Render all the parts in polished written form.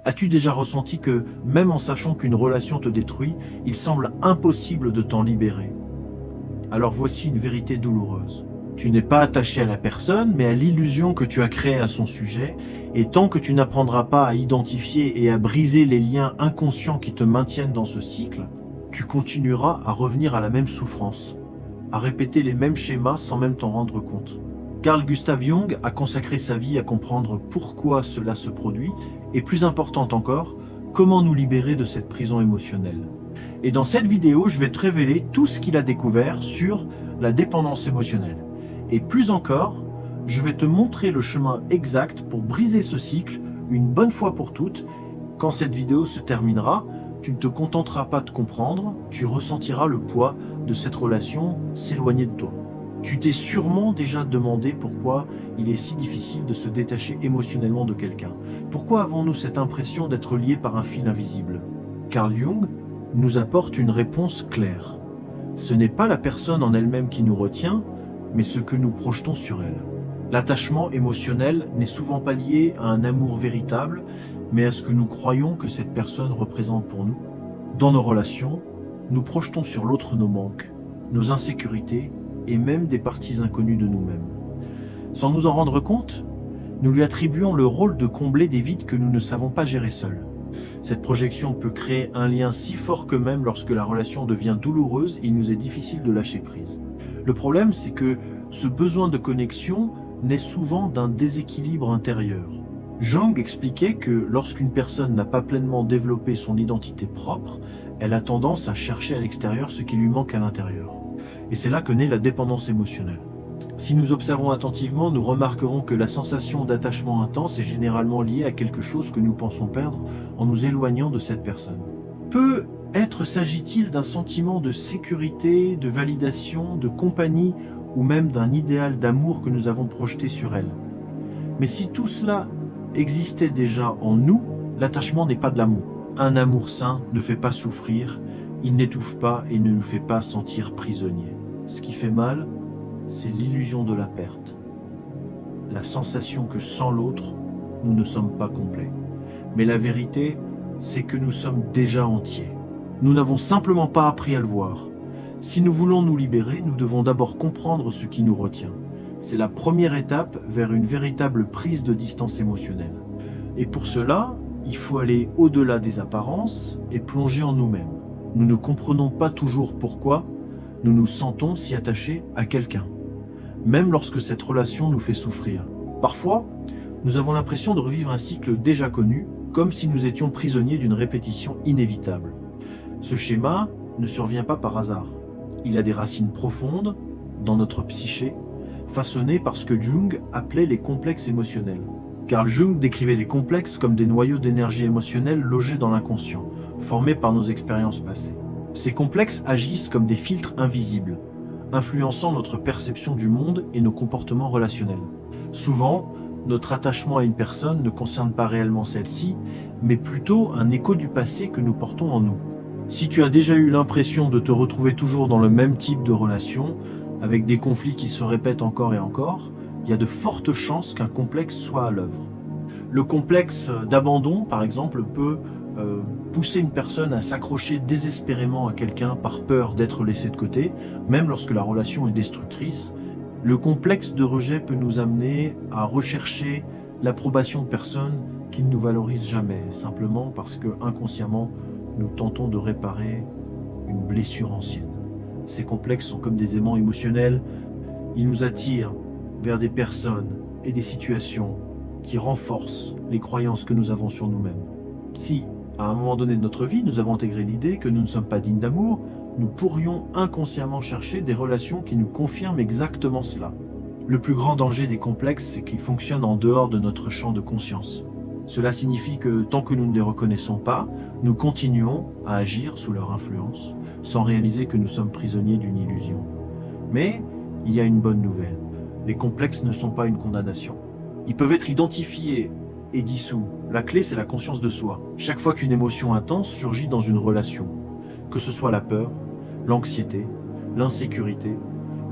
As-tu déjà ressenti que, même en sachant qu'une relation te détruit, il semble impossible de t'en libérer? Alors voici une vérité douloureuse. Tu n'es pas attaché à la personne, mais à l'illusion que tu as créée à son sujet, et tant que tu n'apprendras pas à identifier et à briser les liens inconscients qui te maintiennent dans ce cycle, tu continueras à revenir à la même souffrance, à répéter les mêmes schémas sans même t'en rendre compte. Carl Gustav Jung a consacré sa vie à comprendre pourquoi cela se produit, et plus important encore, comment nous libérer de cette prison émotionnelle. Et dans cette vidéo, je vais te révéler tout ce qu'il a découvert sur la dépendance émotionnelle. Et plus encore, je vais te montrer le chemin exact pour briser ce cycle une bonne fois pour toutes. Quand cette vidéo se terminera, tu ne te contenteras pas de comprendre, tu ressentiras le poids de cette relation s'éloigner de toi. Tu t'es sûrement déjà demandé pourquoi il est si difficile de se détacher émotionnellement de quelqu'un. Pourquoi avons-nous cette impression d'être liés par un fil invisible? Carl Jung nous apporte une réponse claire. Ce n'est pas la personne en elle-même qui nous retient, mais ce que nous projetons sur elle. L'attachement émotionnel n'est souvent pas lié à un amour véritable, mais à ce que nous croyons que cette personne représente pour nous. Dans nos relations, nous projetons sur l'autre nos manques, nos insécurités et même des parties inconnues de nous-mêmes. Sans nous en rendre compte, nous lui attribuons le rôle de combler des vides que nous ne savons pas gérer seuls. Cette projection peut créer un lien si fort que même lorsque la relation devient douloureuse, il nous est difficile de lâcher prise. Le problème, c'est que ce besoin de connexion naît souvent d'un déséquilibre intérieur. Jung expliquait que lorsqu'une personne n'a pas pleinement développé son identité propre, elle a tendance à chercher à l'extérieur ce qui lui manque à l'intérieur. Et c'est là que naît la dépendance émotionnelle. Si nous observons attentivement, nous remarquerons que la sensation d'attachement intense est généralement liée à quelque chose que nous pensons perdre en nous éloignant de cette personne. Peut-être s'agit-il d'un sentiment de sécurité, de validation, de compagnie ou même d'un idéal d'amour que nous avons projeté sur elle. Mais si tout cela existait déjà en nous, l'attachement n'est pas de l'amour. Un amour sain ne fait pas souffrir, il n'étouffe pas et ne nous fait pas sentir prisonniers. Ce qui fait mal, c'est l'illusion de la perte. La sensation que sans l'autre, nous ne sommes pas complets. Mais la vérité, c'est que nous sommes déjà entiers. Nous n'avons simplement pas appris à le voir. Si nous voulons nous libérer, nous devons d'abord comprendre ce qui nous retient. C'est la première étape vers une véritable prise de distance émotionnelle. Et pour cela, il faut aller au-delà des apparences et plonger en nous-mêmes. Nous ne comprenons pas toujours pourquoi nous nous sentons si attachés à quelqu'un, même lorsque cette relation nous fait souffrir. Parfois, nous avons l'impression de revivre un cycle déjà connu, comme si nous étions prisonniers d'une répétition inévitable. Ce schéma ne survient pas par hasard. Il a des racines profondes dans notre psyché, façonnées par ce que Jung appelait les complexes émotionnels. Carl Jung décrivait les complexes comme des noyaux d'énergie émotionnelle logés dans l'inconscient, formés par nos expériences passées. Ces complexes agissent comme des filtres invisibles, influençant notre perception du monde et nos comportements relationnels. Souvent, notre attachement à une personne ne concerne pas réellement celle-ci, mais plutôt un écho du passé que nous portons en nous. Si tu as déjà eu l'impression de te retrouver toujours dans le même type de relation, avec des conflits qui se répètent encore et encore, il y a de fortes chances qu'un complexe soit à l'œuvre. Le complexe d'abandon, par exemple, peut pousser une personne à s'accrocher désespérément à quelqu'un par peur d'être laissé de côté, même lorsque la relation est destructrice. Le complexe de rejet peut nous amener à rechercher l'approbation de personnes qui ne nous valorisent jamais, simplement parce que inconsciemment, nous tentons de réparer une blessure ancienne. Ces complexes sont comme des aimants émotionnels, ils nous attirent vers des personnes et des situations qui renforcent les croyances que nous avons sur nous-mêmes. Si, à un moment donné de notre vie, nous avons intégré l'idée que nous ne sommes pas dignes d'amour, nous pourrions inconsciemment chercher des relations qui nous confirment exactement cela. Le plus grand danger des complexes, c'est qu'ils fonctionnent en dehors de notre champ de conscience. Cela signifie que tant que nous ne les reconnaissons pas, nous continuons à agir sous leur influence, sans réaliser que nous sommes prisonniers d'une illusion. Mais il y a une bonne nouvelle. Les complexes ne sont pas une condamnation. Ils peuvent être identifiés et dissous. La clé, c'est la conscience de soi. Chaque fois qu'une émotion intense surgit dans une relation, que ce soit la peur, l'anxiété, l'insécurité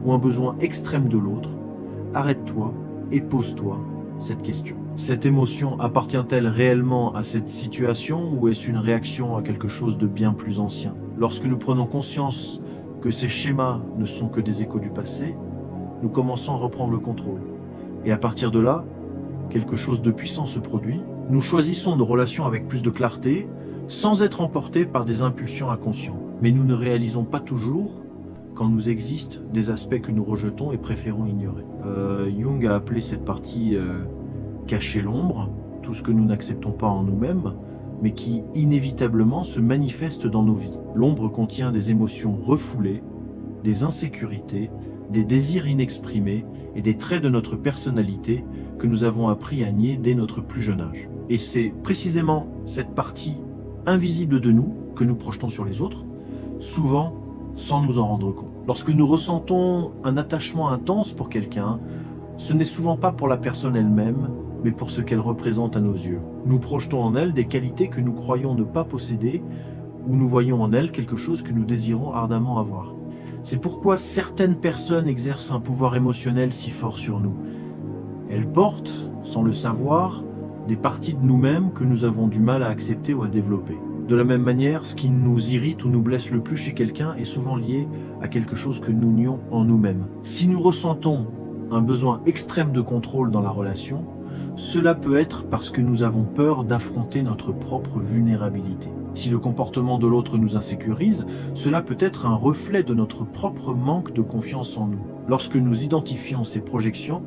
ou un besoin extrême de l'autre, arrête-toi et pose-toi cette question. Cette émotion appartient-elle réellement à cette situation ou est-ce une réaction à quelque chose de bien plus ancien? Lorsque nous prenons conscience que ces schémas ne sont que des échos du passé, nous commençons à reprendre le contrôle. Et à partir de là, quelque chose de puissant se produit. Nous choisissons nos relations avec plus de clarté, sans être emportés par des impulsions inconscientes. Mais nous ne réalisons pas toujours quand nous existent des aspects que nous rejetons et préférons ignorer. Jung a appelé cette partie cacher l'ombre, tout ce que nous n'acceptons pas en nous-mêmes, mais qui inévitablement se manifeste dans nos vies. L'ombre contient des émotions refoulées, des insécurités, des désirs inexprimés et des traits de notre personnalité que nous avons appris à nier dès notre plus jeune âge. Et c'est précisément cette partie invisible de nous que nous projetons sur les autres, souvent sans nous en rendre compte. Lorsque nous ressentons un attachement intense pour quelqu'un, ce n'est souvent pas pour la personne elle-même, mais pour ce qu'elle représente à nos yeux. Nous projetons en elle des qualités que nous croyons ne pas posséder, ou nous voyons en elle quelque chose que nous désirons ardemment avoir. C'est pourquoi certaines personnes exercent un pouvoir émotionnel si fort sur nous. Elles portent, sans le savoir, des parties de nous-mêmes que nous avons du mal à accepter ou à développer. De la même manière, ce qui nous irrite ou nous blesse le plus chez quelqu'un est souvent lié à quelque chose que nous nions en nous-mêmes. Si nous ressentons un besoin extrême de contrôle dans la relation, cela peut être parce que nous avons peur d'affronter notre propre vulnérabilité. Si le comportement de l'autre nous insécurise, cela peut être un reflet de notre propre manque de confiance en nous. Lorsque nous identifions ces projections,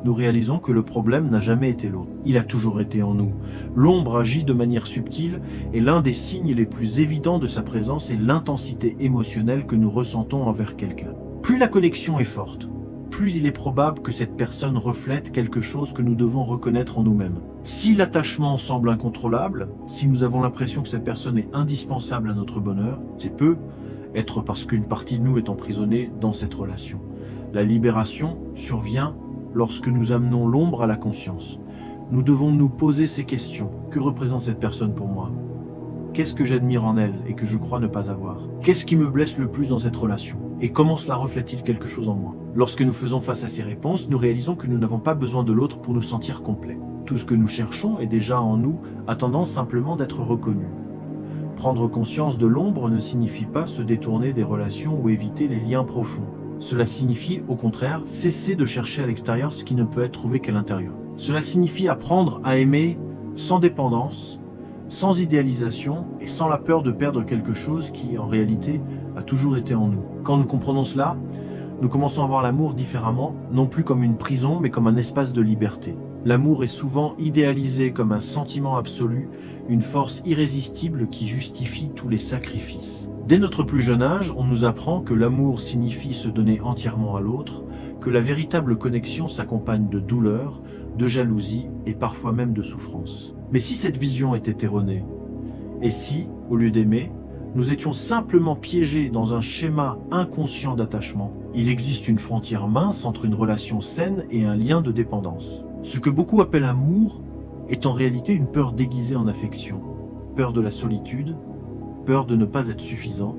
nous réalisons que le problème n'a jamais été l'autre. Il a toujours été en nous. L'ombre agit de manière subtile et l'un des signes les plus évidents de sa présence est l'intensité émotionnelle que nous ressentons envers quelqu'un. Plus la connexion est forte, plus il est probable que cette personne reflète quelque chose que nous devons reconnaître en nous-mêmes. Si l'attachement semble incontrôlable, si nous avons l'impression que cette personne est indispensable à notre bonheur, c'est peut être parce qu'une partie de nous est emprisonnée dans cette relation. La libération survient lorsque nous amenons l'ombre à la conscience. Nous devons nous poser ces questions. Que représente cette personne pour moi? Qu'est-ce que j'admire en elle et que je crois ne pas avoir? Qu'est-ce qui me blesse le plus dans cette relation? Et comment cela reflète-t-il quelque chose en moi? Lorsque nous faisons face à ces réponses, nous réalisons que nous n'avons pas besoin de l'autre pour nous sentir complets. Tout ce que nous cherchons est déjà en nous, attendant simplement d'être reconnu. Prendre conscience de l'ombre ne signifie pas se détourner des relations ou éviter les liens profonds. Cela signifie, au contraire, cesser de chercher à l'extérieur ce qui ne peut être trouvé qu'à l'intérieur. Cela signifie apprendre à aimer sans dépendance, sans idéalisation et sans la peur de perdre quelque chose qui, en réalité, a toujours été en nous. Quand nous comprenons cela, nous commençons à voir l'amour différemment, non plus comme une prison, mais comme un espace de liberté. L'amour est souvent idéalisé comme un sentiment absolu, une force irrésistible qui justifie tous les sacrifices. Dès notre plus jeune âge, on nous apprend que l'amour signifie se donner entièrement à l'autre, que la véritable connexion s'accompagne de douleur, de jalousie et parfois même de souffrance. Mais si cette vision était erronée, et si, au lieu d'aimer, nous étions simplement piégés dans un schéma inconscient d'attachement, il existe une frontière mince entre une relation saine et un lien de dépendance. Ce que beaucoup appellent amour est en réalité une peur déguisée en affection, peur de la solitude, peur de ne pas être suffisant,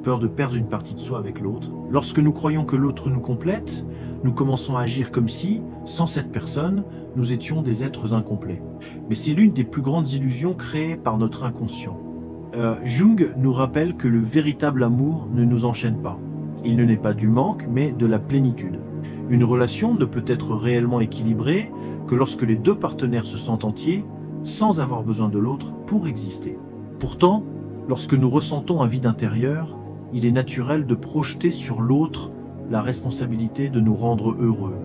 peur de perdre une partie de soi avec l'autre. Lorsque nous croyons que l'autre nous complète, nous commençons à agir comme si, sans cette personne, nous étions des êtres incomplets. Mais c'est l'une des plus grandes illusions créées par notre inconscient. Jung nous rappelle que le véritable amour ne nous enchaîne pas. Il ne naît pas du manque, mais de la plénitude. Une relation ne peut être réellement équilibrée que lorsque les deux partenaires se sentent entiers, sans avoir besoin de l'autre pour exister. Pourtant, lorsque nous ressentons un vide intérieur, il est naturel de projeter sur l'autre la responsabilité de nous rendre heureux.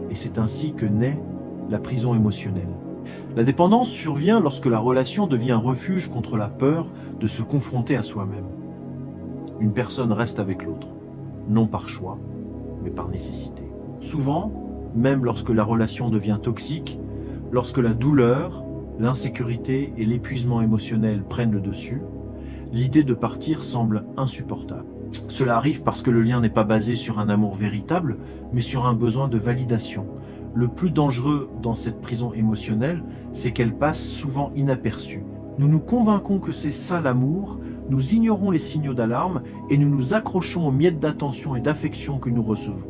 Et c'est ainsi que naît la prison émotionnelle. La dépendance survient lorsque la relation devient un refuge contre la peur de se confronter à soi-même. Une personne reste avec l'autre, non par choix, mais par nécessité. Souvent, même lorsque la relation devient toxique, lorsque la douleur, l'insécurité et l'épuisement émotionnel prennent le dessus, l'idée de partir semble insupportable. Cela arrive parce que le lien n'est pas basé sur un amour véritable, mais sur un besoin de validation. Le plus dangereux dans cette prison émotionnelle, c'est qu'elle passe souvent inaperçue. Nous nous convainquons que c'est ça l'amour, nous ignorons les signaux d'alarme et nous nous accrochons aux miettes d'attention et d'affection que nous recevons.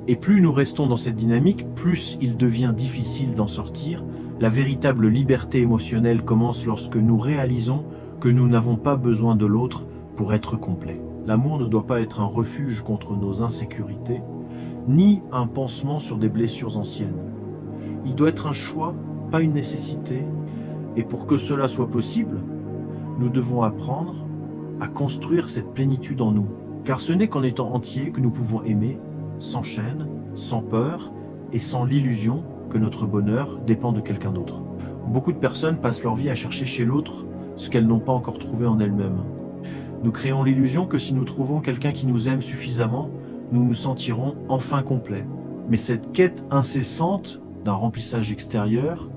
Et plus nous restons dans cette dynamique, plus il devient difficile d'en sortir. La véritable liberté émotionnelle commence lorsque nous réalisons que nous n'avons pas besoin de l'autre pour être complet. L'amour ne doit pas être un refuge contre nos insécurités, ni un pansement sur des blessures anciennes. Il doit être un choix, pas une nécessité. Et pour que cela soit possible, nous devons apprendre à construire cette plénitude en nous. Car ce n'est qu'en étant entier que nous pouvons aimer, sans chaîne, sans peur et sans l'illusion que notre bonheur dépend de quelqu'un d'autre. Beaucoup de personnes passent leur vie à chercher chez l'autre ce qu'elles n'ont pas encore trouvé en elles-mêmes. Nous créons l'illusion que si nous trouvons quelqu'un qui nous aime suffisamment, nous nous sentirons enfin complets. Mais cette quête incessante d'un remplissage extérieur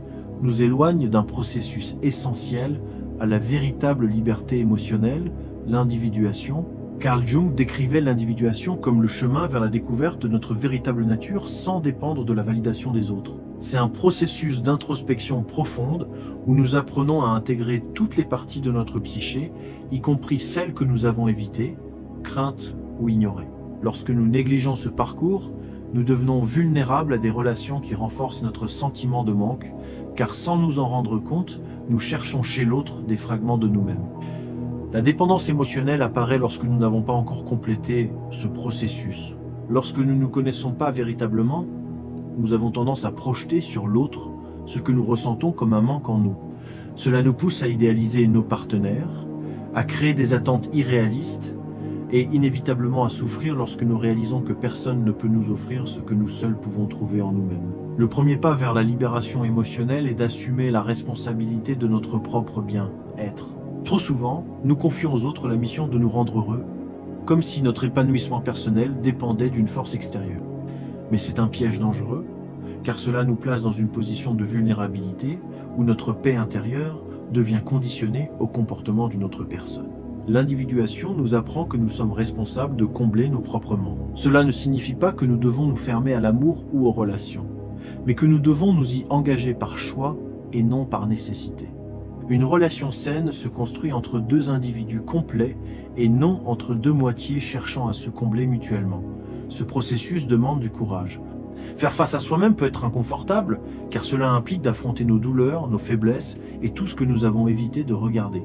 nous éloigne d'un processus essentiel à la véritable liberté émotionnelle, l'individuation. Carl Jung décrivait l'individuation comme le chemin vers la découverte de notre véritable nature sans dépendre de la validation des autres. C'est un processus d'introspection profonde où nous apprenons à intégrer toutes les parties de notre psyché, y compris celles que nous avons évitées, craintes ou ignorées. Lorsque nous négligeons ce parcours, nous devenons vulnérables à des relations qui renforcent notre sentiment de manque, car sans nous en rendre compte, nous cherchons chez l'autre des fragments de nous-mêmes. La dépendance émotionnelle apparaît lorsque nous n'avons pas encore complété ce processus. Lorsque nous ne nous connaissons pas véritablement, nous avons tendance à projeter sur l'autre ce que nous ressentons comme un manque en nous. Cela nous pousse à idéaliser nos partenaires, à créer des attentes irréalistes et inévitablement à souffrir lorsque nous réalisons que personne ne peut nous offrir ce que nous seuls pouvons trouver en nous-mêmes. Le premier pas vers la libération émotionnelle est d'assumer la responsabilité de notre propre bien-être. Trop souvent, nous confions aux autres la mission de nous rendre heureux, comme si notre épanouissement personnel dépendait d'une force extérieure. Mais c'est un piège dangereux, car cela nous place dans une position de vulnérabilité où notre paix intérieure devient conditionnée au comportement d'une autre personne. L'individuation nous apprend que nous sommes responsables de combler nos propres manques. Cela ne signifie pas que nous devons nous fermer à l'amour ou aux relations, mais que nous devons nous y engager par choix et non par nécessité. Une relation saine se construit entre deux individus complets et non entre deux moitiés cherchant à se combler mutuellement. Ce processus demande du courage. Faire face à soi-même peut être inconfortable, car cela implique d'affronter nos douleurs, nos faiblesses et tout ce que nous avons évité de regarder.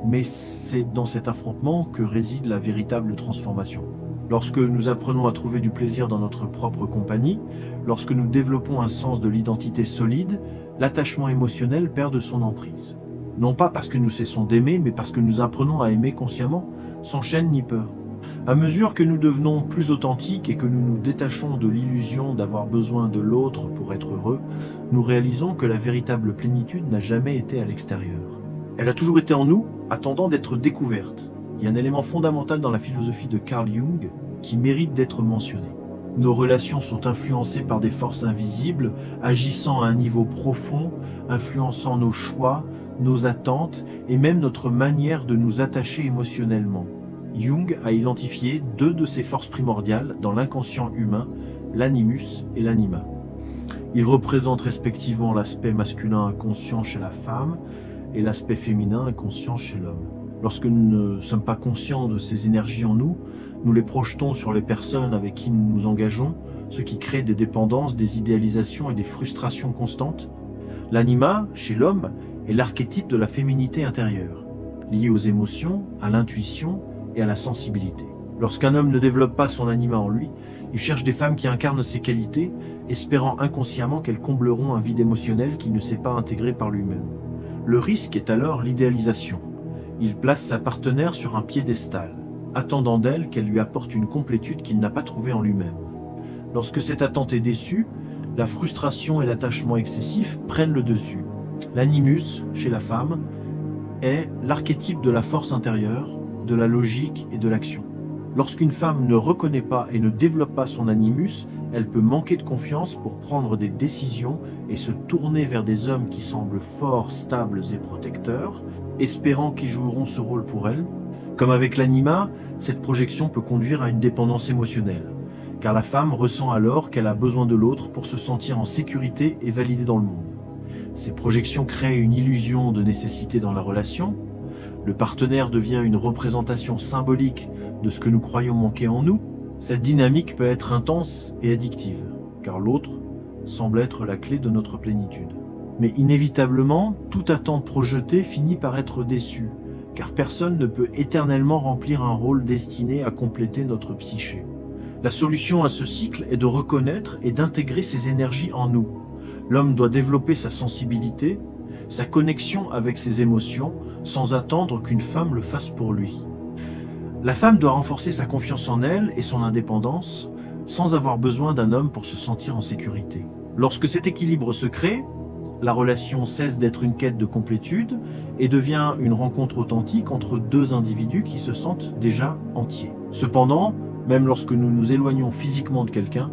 Mais c'est dans cet affrontement que réside la véritable transformation. Lorsque nous apprenons à trouver du plaisir dans notre propre compagnie, lorsque nous développons un sens de l'identité solide, l'attachement émotionnel perd de son emprise. Non pas parce que nous cessons d'aimer, mais parce que nous apprenons à aimer consciemment, sans chaîne ni peur. À mesure que nous devenons plus authentiques et que nous nous détachons de l'illusion d'avoir besoin de l'autre pour être heureux, nous réalisons que la véritable plénitude n'a jamais été à l'extérieur. Elle a toujours été en nous, attendant d'être découverte. Il y a un élément fondamental dans la philosophie de Carl Jung qui mérite d'être mentionné. Nos relations sont influencées par des forces invisibles, agissant à un niveau profond, influençant nos choix, nos attentes et même notre manière de nous attacher émotionnellement. Jung a identifié deux de ces forces primordiales dans l'inconscient humain, l'animus et l'anima. Ils représentent respectivement l'aspect masculin inconscient chez la femme et l'aspect féminin inconscient chez l'homme. Lorsque nous ne sommes pas conscients de ces énergies en nous, nous les projetons sur les personnes avec qui nous nous engageons, ce qui crée des dépendances, des idéalisations et des frustrations constantes. L'anima, chez l'homme, est l'archétype de la féminité intérieure, lié aux émotions, à l'intuition et à la sensibilité. Lorsqu'un homme ne développe pas son anima en lui, il cherche des femmes qui incarnent ces qualités, espérant inconsciemment qu'elles combleront un vide émotionnel qu'il ne sait pas intégrer par lui-même. Le risque est alors l'idéalisation. Il place sa partenaire sur un piédestal, attendant d'elle qu'elle lui apporte une complétude qu'il n'a pas trouvée en lui-même. Lorsque cette attente est déçue, la frustration et l'attachement excessif prennent le dessus. L'animus, chez la femme, est l'archétype de la force intérieure, de la logique et de l'action. Lorsqu'une femme ne reconnaît pas et ne développe pas son animus, elle peut manquer de confiance pour prendre des décisions et se tourner vers des hommes qui semblent forts, stables et protecteurs, espérant qu'ils joueront ce rôle pour elle. Comme avec l'anima, cette projection peut conduire à une dépendance émotionnelle, car la femme ressent alors qu'elle a besoin de l'autre pour se sentir en sécurité et validée dans le monde. Ces projections créent une illusion de nécessité dans la relation. Le partenaire devient une représentation symbolique de ce que nous croyons manquer en nous. Cette dynamique peut être intense et addictive, car l'autre semble être la clé de notre plénitude. Mais inévitablement, toute attente projetée finit par être déçue, car personne ne peut éternellement remplir un rôle destiné à compléter notre psyché. La solution à ce cycle est de reconnaître et d'intégrer ces énergies en nous. L'homme doit développer sa sensibilité, sa connexion avec ses émotions, sans attendre qu'une femme le fasse pour lui. La femme doit renforcer sa confiance en elle et son indépendance, sans avoir besoin d'un homme pour se sentir en sécurité. Lorsque cet équilibre se crée, la relation cesse d'être une quête de complétude et devient une rencontre authentique entre deux individus qui se sentent déjà entiers. Cependant, même lorsque nous nous éloignons physiquement de quelqu'un,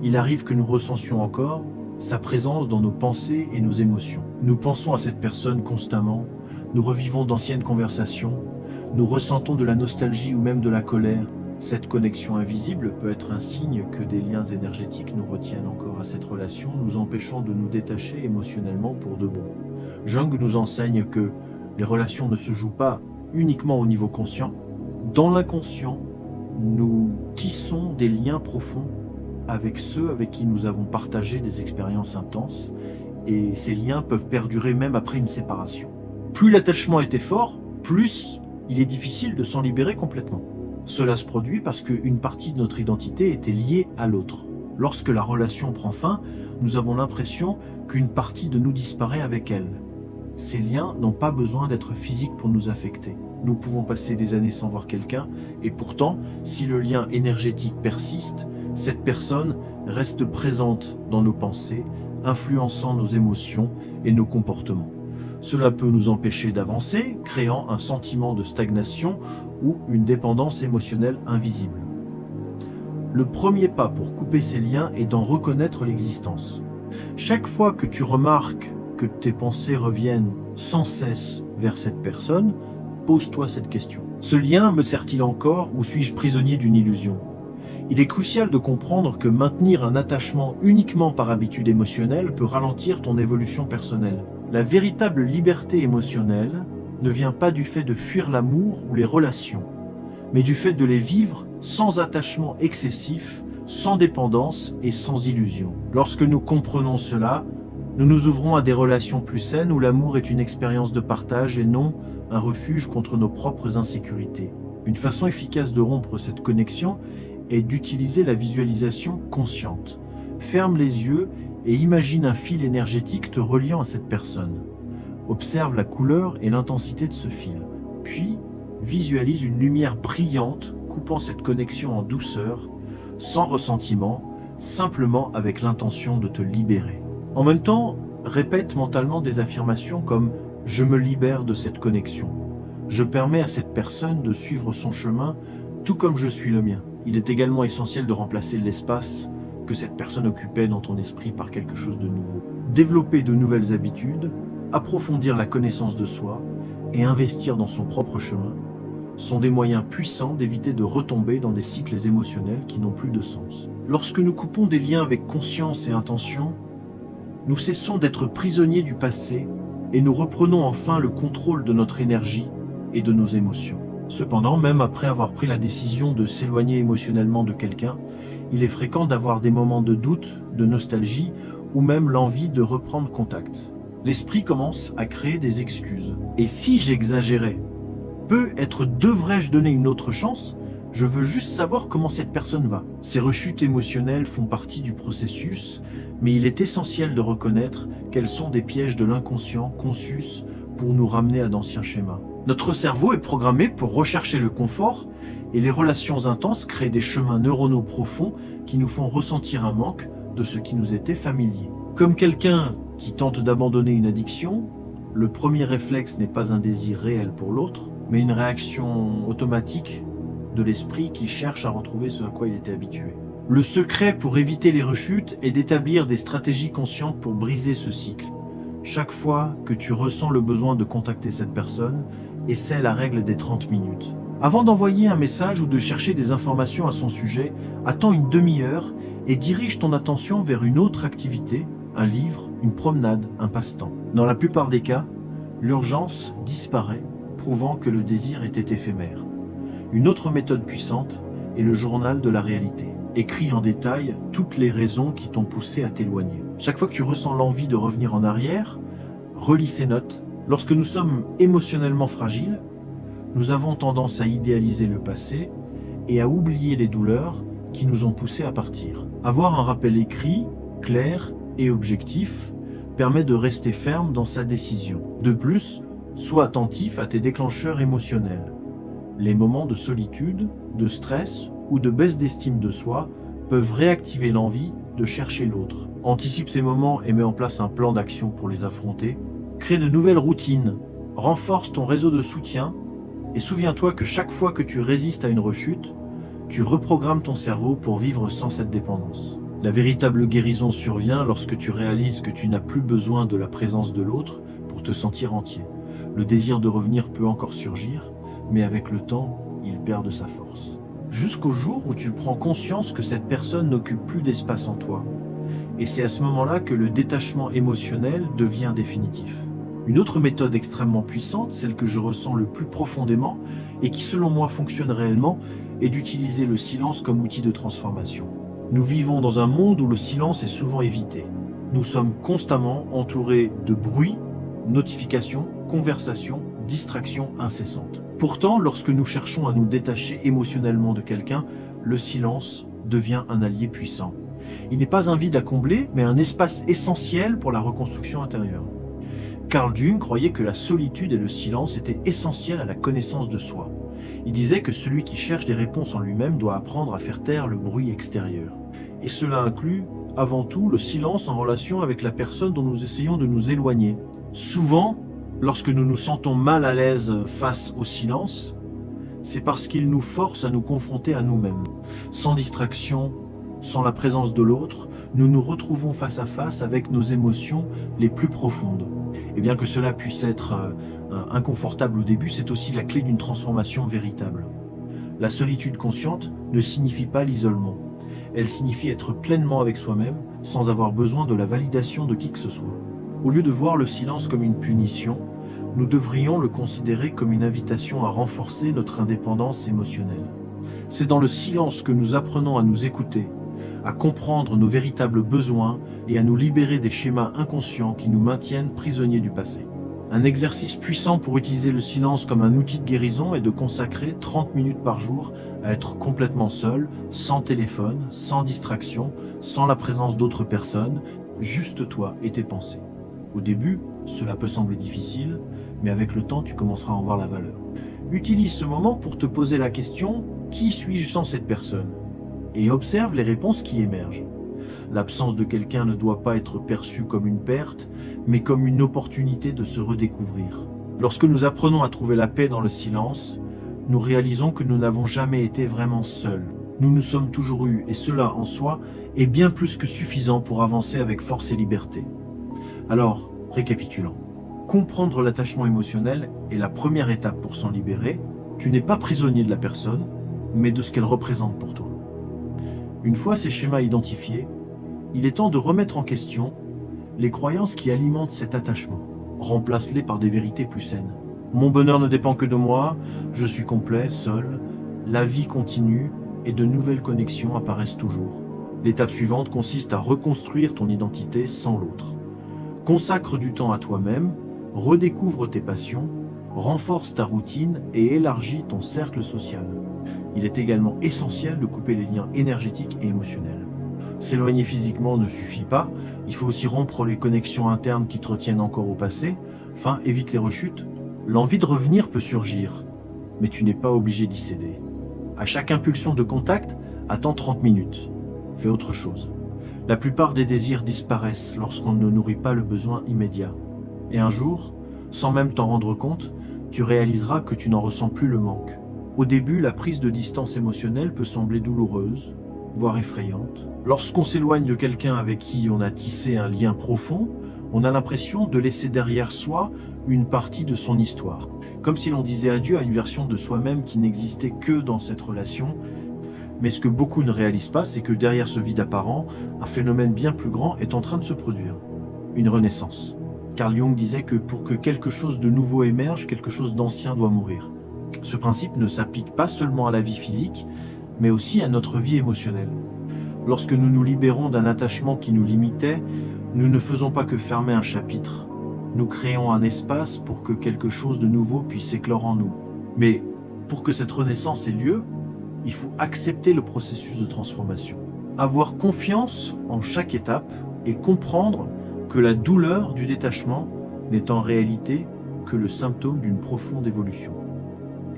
il arrive que nous ressentions encore sa présence dans nos pensées et nos émotions. Nous pensons à cette personne constamment, nous revivons d'anciennes conversations, nous ressentons de la nostalgie ou même de la colère. Cette connexion invisible peut être un signe que des liens énergétiques nous retiennent encore à cette relation, nous empêchant de nous détacher émotionnellement pour de bon. Jung nous enseigne que les relations ne se jouent pas uniquement au niveau conscient. Dans l'inconscient, nous tissons des liens profonds avec ceux avec qui nous avons partagé des expériences intenses, et ces liens peuvent perdurer même après une séparation. Plus l'attachement était fort, plus il est difficile de s'en libérer complètement. Cela se produit parce qu'une partie de notre identité était liée à l'autre. Lorsque la relation prend fin, nous avons l'impression qu'une partie de nous disparaît avec elle. Ces liens n'ont pas besoin d'être physiques pour nous affecter. Nous pouvons passer des années sans voir quelqu'un, et pourtant, si le lien énergétique persiste, cette personne reste présente dans nos pensées, influençant nos émotions et nos comportements. Cela peut nous empêcher d'avancer, créant un sentiment de stagnation ou une dépendance émotionnelle invisible. Le premier pas pour couper ces liens est d'en reconnaître l'existence. Chaque fois que tu remarques que tes pensées reviennent sans cesse vers cette personne, pose-toi cette question. Ce lien me sert-il encore ou suis-je prisonnier d'une illusion ? Il est crucial de comprendre que maintenir un attachement uniquement par habitude émotionnelle peut ralentir ton évolution personnelle. La véritable liberté émotionnelle ne vient pas du fait de fuir l'amour ou les relations, mais du fait de les vivre sans attachement excessif, sans dépendance et sans illusion. Lorsque nous comprenons cela, nous nous ouvrons à des relations plus saines où l'amour est une expérience de partage et non un refuge contre nos propres insécurités. Une façon efficace de rompre cette connexion est d'utiliser la visualisation consciente. Ferme les yeux et imagine un fil énergétique te reliant à cette personne. Observe la couleur et l'intensité de ce fil. Puis, visualise une lumière brillante coupant cette connexion en douceur, sans ressentiment, simplement avec l'intention de te libérer. En même temps, répète mentalement des affirmations comme « Je me libère de cette connexion ». Je permets à cette personne de suivre son chemin tout comme je suis le mien. Il est également essentiel de remplacer l'espace que cette personne occupait dans ton esprit par quelque chose de nouveau. Développer de nouvelles habitudes, approfondir la connaissance de soi et investir dans son propre chemin sont des moyens puissants d'éviter de retomber dans des cycles émotionnels qui n'ont plus de sens. Lorsque nous coupons des liens avec conscience et intention, nous cessons d'être prisonniers du passé et nous reprenons enfin le contrôle de notre énergie et de nos émotions. Cependant, même après avoir pris la décision de s'éloigner émotionnellement de quelqu'un, il est fréquent d'avoir des moments de doute, de nostalgie ou même l'envie de reprendre contact. L'esprit commence à créer des excuses. Et si j'exagérais ? Peut-être devrais-je donner une autre chance ? Je veux juste savoir comment cette personne va. Ces rechutes émotionnelles font partie du processus, mais il est essentiel de reconnaître qu'elles sont des pièges de l'inconscient conçus pour nous ramener à d'anciens schémas. Notre cerveau est programmé pour rechercher le confort et les relations intenses créent des chemins neuronaux profonds qui nous font ressentir un manque de ce qui nous était familier. Comme quelqu'un qui tente d'abandonner une addiction, le premier réflexe n'est pas un désir réel pour l'autre, mais une réaction automatique de l'esprit qui cherche à retrouver ce à quoi il était habitué. Le secret pour éviter les rechutes est d'établir des stratégies conscientes pour briser ce cycle. Chaque fois que tu ressens le besoin de contacter cette personne, essaie la règle des 30 minutes. Avant d'envoyer un message ou de chercher des informations à son sujet, attends une demi-heure et dirige ton attention vers une autre activité, un livre, une promenade, un passe-temps. Dans la plupart des cas, l'urgence disparaît, prouvant que le désir était éphémère. Une autre méthode puissante et le journal de la réalité. Écris en détail toutes les raisons qui t'ont poussé à t'éloigner. Chaque fois que tu ressens l'envie de revenir en arrière, relis ces notes. Lorsque nous sommes émotionnellement fragiles, nous avons tendance à idéaliser le passé et à oublier les douleurs qui nous ont poussés à partir. Avoir un rappel écrit, clair et objectif permet de rester ferme dans sa décision. De plus, sois attentif à tes déclencheurs émotionnels. Les moments de solitude, de stress ou de baisse d'estime de soi peuvent réactiver l'envie de chercher l'autre. Anticipe ces moments et mets en place un plan d'action pour les affronter. Crée de nouvelles routines, renforce ton réseau de soutien et souviens-toi que chaque fois que tu résistes à une rechute, tu reprogrammes ton cerveau pour vivre sans cette dépendance. La véritable guérison survient lorsque tu réalises que tu n'as plus besoin de la présence de l'autre pour te sentir entier. Le désir de revenir peut encore surgir, mais avec le temps, il perd de sa force. Jusqu'au jour où tu prends conscience que cette personne n'occupe plus d'espace en toi. Et c'est à ce moment-là que le détachement émotionnel devient définitif. Une autre méthode extrêmement puissante, celle que je ressens le plus profondément et qui selon moi fonctionne réellement, est d'utiliser le silence comme outil de transformation. Nous vivons dans un monde où le silence est souvent évité. Nous sommes constamment entourés de bruit, notifications, conversations, distractions incessantes. Pourtant, lorsque nous cherchons à nous détacher émotionnellement de quelqu'un, le silence devient un allié puissant. Il n'est pas un vide à combler, mais un espace essentiel pour la reconstruction intérieure. Carl Jung croyait que la solitude et le silence étaient essentiels à la connaissance de soi. Il disait que celui qui cherche des réponses en lui-même doit apprendre à faire taire le bruit extérieur. Et cela inclut, avant tout, le silence en relation avec la personne dont nous essayons de nous éloigner. Souvent, lorsque nous nous sentons mal à l'aise face au silence, c'est parce qu'il nous force à nous confronter à nous-mêmes. Sans distraction, sans la présence de l'autre, nous nous retrouvons face à face avec nos émotions les plus profondes. Et bien que cela puisse être inconfortable au début, c'est aussi la clé d'une transformation véritable. La solitude consciente ne signifie pas l'isolement. Elle signifie être pleinement avec soi-même, sans avoir besoin de la validation de qui que ce soit. Au lieu de voir le silence comme une punition, nous devrions le considérer comme une invitation à renforcer notre indépendance émotionnelle. C'est dans le silence que nous apprenons à nous écouter, à comprendre nos véritables besoins et à nous libérer des schémas inconscients qui nous maintiennent prisonniers du passé. Un exercice puissant pour utiliser le silence comme un outil de guérison est de consacrer 30 minutes par jour à être complètement seul, sans téléphone, sans distraction, sans la présence d'autres personnes, juste toi et tes pensées. Au début, cela peut sembler difficile, mais avec le temps, tu commenceras à en voir la valeur. Utilise ce moment pour te poser la question « Qui suis-je sans cette personne ?» et observe les réponses qui émergent. L'absence de quelqu'un ne doit pas être perçue comme une perte, mais comme une opportunité de se redécouvrir. Lorsque nous apprenons à trouver la paix dans le silence, nous réalisons que nous n'avons jamais été vraiment seuls. Nous nous sommes toujours eus, et cela en soi est bien plus que suffisant pour avancer avec force et liberté. Alors, récapitulons. Comprendre l'attachement émotionnel est la première étape pour s'en libérer. Tu n'es pas prisonnier de la personne, mais de ce qu'elle représente pour toi. Une fois ces schémas identifiés, il est temps de remettre en question les croyances qui alimentent cet attachement. Remplace-les par des vérités plus saines. Mon bonheur ne dépend que de moi, je suis complet, seul, la vie continue et de nouvelles connexions apparaissent toujours. L'étape suivante consiste à reconstruire ton identité sans l'autre. Consacre du temps à toi-même, redécouvre tes passions, renforce ta routine et élargis ton cercle social. Il est également essentiel de couper les liens énergétiques et émotionnels. S'éloigner physiquement ne suffit pas, il faut aussi rompre les connexions internes qui te retiennent encore au passé, enfin évite les rechutes. L'envie de revenir peut surgir, mais tu n'es pas obligé d'y céder. À chaque impulsion de contact, attends 30 minutes. Fais autre chose. La plupart des désirs disparaissent lorsqu'on ne nourrit pas le besoin immédiat. Et un jour, sans même t'en rendre compte, tu réaliseras que tu n'en ressens plus le manque. Au début, la prise de distance émotionnelle peut sembler douloureuse, voire effrayante. Lorsqu'on s'éloigne de quelqu'un avec qui on a tissé un lien profond, on a l'impression de laisser derrière soi une partie de son histoire. Comme si l'on disait adieu à une version de soi-même qui n'existait que dans cette relation. Mais ce que beaucoup ne réalisent pas, c'est que derrière ce vide apparent, un phénomène bien plus grand est en train de se produire. Une renaissance. Carl Jung disait que pour que quelque chose de nouveau émerge, quelque chose d'ancien doit mourir. Ce principe ne s'applique pas seulement à la vie physique, mais aussi à notre vie émotionnelle. Lorsque nous nous libérons d'un attachement qui nous limitait, nous ne faisons pas que fermer un chapitre. Nous créons un espace pour que quelque chose de nouveau puisse éclore en nous. Mais pour que cette renaissance ait lieu, il faut accepter le processus de transformation. Avoir confiance en chaque étape et comprendre que la douleur du détachement n'est en réalité que le symptôme d'une profonde évolution.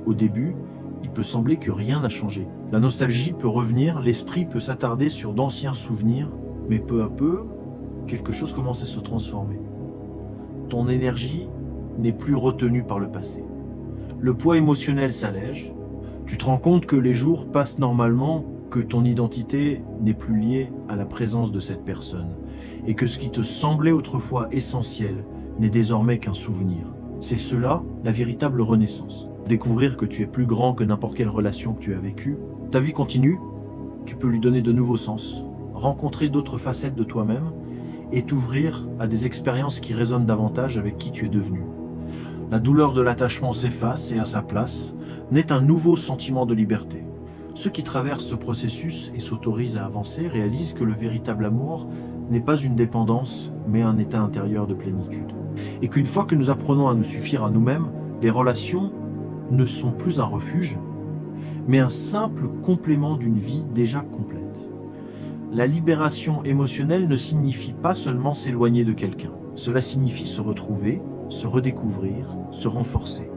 Au début, il peut sembler que rien n'a changé. La nostalgie peut revenir, l'esprit peut s'attarder sur d'anciens souvenirs, mais peu à peu, quelque chose commence à se transformer. Ton énergie n'est plus retenue par le passé. Le poids émotionnel s'allège, tu te rends compte que les jours passent normalement, que ton identité n'est plus liée à la présence de cette personne, et que ce qui te semblait autrefois essentiel n'est désormais qu'un souvenir. C'est cela, la véritable renaissance. Découvrir que tu es plus grand que n'importe quelle relation que tu as vécue. Ta vie continue, tu peux lui donner de nouveaux sens, rencontrer d'autres facettes de toi-même et t'ouvrir à des expériences qui résonnent davantage avec qui tu es devenu. La douleur de l'attachement s'efface et à sa place naît un nouveau sentiment de liberté. Ceux qui traversent ce processus et s'autorisent à avancer réalisent que le véritable amour n'est pas une dépendance, mais un état intérieur de plénitude. Et qu'une fois que nous apprenons à nous suffire à nous-mêmes, les relations ne sont plus un refuge, mais un simple complément d'une vie déjà complète. La libération émotionnelle ne signifie pas seulement s'éloigner de quelqu'un. Cela signifie se retrouver, se redécouvrir, se renforcer.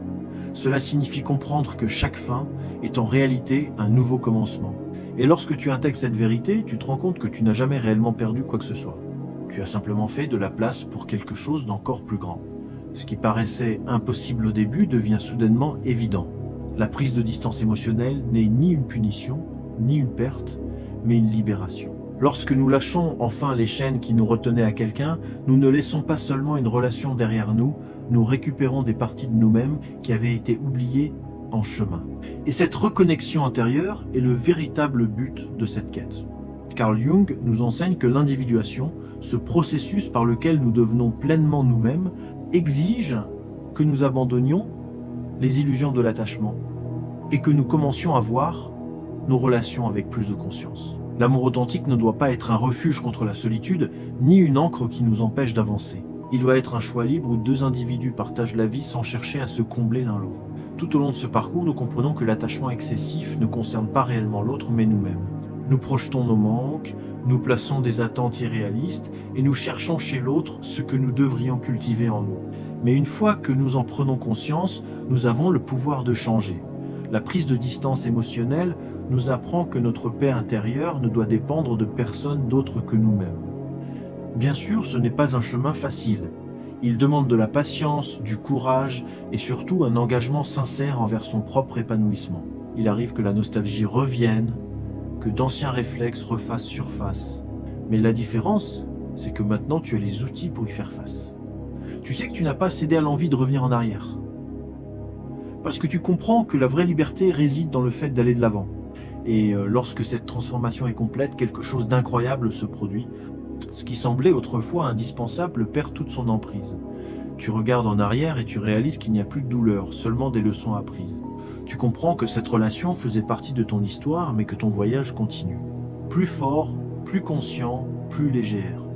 Cela signifie comprendre que chaque fin est en réalité un nouveau commencement. Et lorsque tu intègres cette vérité, tu te rends compte que tu n'as jamais réellement perdu quoi que ce soit. Tu as simplement fait de la place pour quelque chose d'encore plus grand. Ce qui paraissait impossible au début devient soudainement évident. La prise de distance émotionnelle n'est ni une punition, ni une perte, mais une libération. Lorsque nous lâchons enfin les chaînes qui nous retenaient à quelqu'un, nous ne laissons pas seulement une relation derrière nous, nous récupérons des parties de nous-mêmes qui avaient été oubliées en chemin. Et cette reconnexion intérieure est le véritable but de cette quête. Carl Jung nous enseigne que l'individuation, ce processus par lequel nous devenons pleinement nous-mêmes, exige que nous abandonnions les illusions de l'attachement et que nous commencions à voir nos relations avec plus de conscience. L'amour authentique ne doit pas être un refuge contre la solitude, ni une ancre qui nous empêche d'avancer. Il doit être un choix libre où deux individus partagent la vie sans chercher à se combler l'un l'autre. Tout au long de ce parcours, nous comprenons que l'attachement excessif ne concerne pas réellement l'autre, mais nous-mêmes. Nous projetons nos manques, nous plaçons des attentes irréalistes et nous cherchons chez l'autre ce que nous devrions cultiver en nous. Mais une fois que nous en prenons conscience, nous avons le pouvoir de changer. La prise de distance émotionnelle nous apprend que notre paix intérieure ne doit dépendre de personne d'autre que nous-mêmes. Bien sûr, ce n'est pas un chemin facile. Il demande de la patience, du courage et surtout un engagement sincère envers son propre épanouissement. Il arrive que la nostalgie revienne, que d'anciens réflexes refassent surface. Mais la différence, c'est que maintenant tu as les outils pour y faire face. Tu sais que tu n'as pas cédé à l'envie de revenir en arrière. Parce que tu comprends que la vraie liberté réside dans le fait d'aller de l'avant. Et lorsque cette transformation est complète, quelque chose d'incroyable se produit. Ce qui semblait autrefois indispensable perd toute son emprise. Tu regardes en arrière et tu réalises qu'il n'y a plus de douleur, seulement des leçons apprises. Tu comprends que cette relation faisait partie de ton histoire, mais que ton voyage continue. Plus fort, plus conscient, plus légère.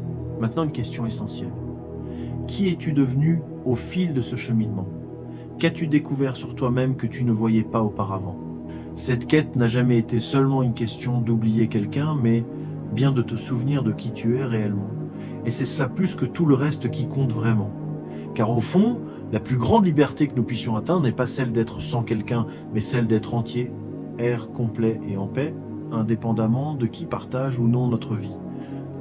Maintenant, une question essentielle. Qui es-tu devenu au fil de ce cheminement? Qu'as-tu découvert sur toi-même que tu ne voyais pas auparavant? Cette quête n'a jamais été seulement une question d'oublier quelqu'un, mais bien de te souvenir de qui tu es réellement. Et c'est cela plus que tout le reste qui compte vraiment. Car au fond, la plus grande liberté que nous puissions atteindre n'est pas celle d'être sans quelqu'un, mais celle d'être entier, air complet et en paix, indépendamment de qui partage ou non notre vie.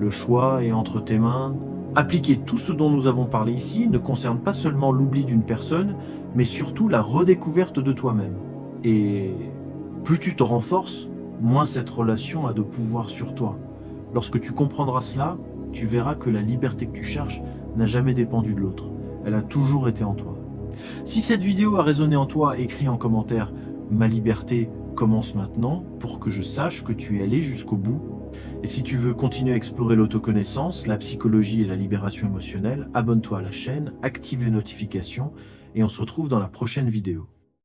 Le choix est entre tes mains. Appliquer tout ce dont nous avons parlé ici ne concerne pas seulement l'oubli d'une personne, mais surtout la redécouverte de toi-même. Et plus tu te renforces, moins cette relation a de pouvoir sur toi. Lorsque tu comprendras cela, tu verras que la liberté que tu cherches n'a jamais dépendu de l'autre. Elle a toujours été en toi. Si cette vidéo a résonné en toi, écris en commentaire « Ma liberté commence maintenant » pour que je sache que tu es allé jusqu'au bout. Et si tu veux continuer à explorer l'autoconnaissance, la psychologie et la libération émotionnelle, abonne-toi à la chaîne, active les notifications et on se retrouve dans la prochaine vidéo.